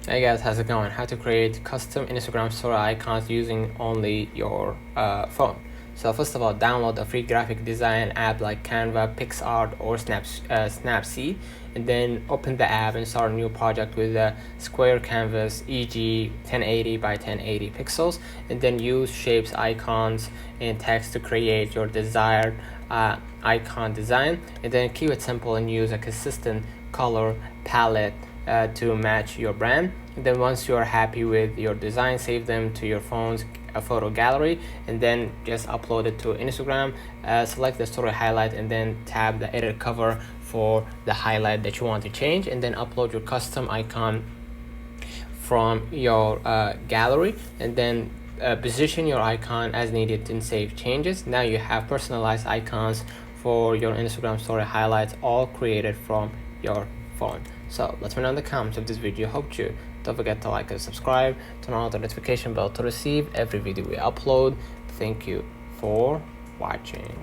Hey guys, how's it going? How to create custom Instagram story icons using only your phone. So first of all, download a free graphic design app like Canva, PixArt, or Snapseed, and then open the app and start a new project with a square canvas, e.g. 1080 by 1080 pixels, and then use shapes, icons, and text to create your desired icon design, and then keep it simple and use a consistent color palette to match your brand. And then once you are happy with your design, save them to your phone's photo gallery, and then just upload it to Instagram. Select the story highlight and then tab the edit cover for the highlight that you want to change, and then upload your custom icon from your gallery, and then position your icon as needed and save changes. Now you have personalized icons for your Instagram story highlights, all created from your phone. So let me know in the comments if this video helped you. Don't forget to like and subscribe, turn on the notification bell to receive every video we upload. Thank you for watching.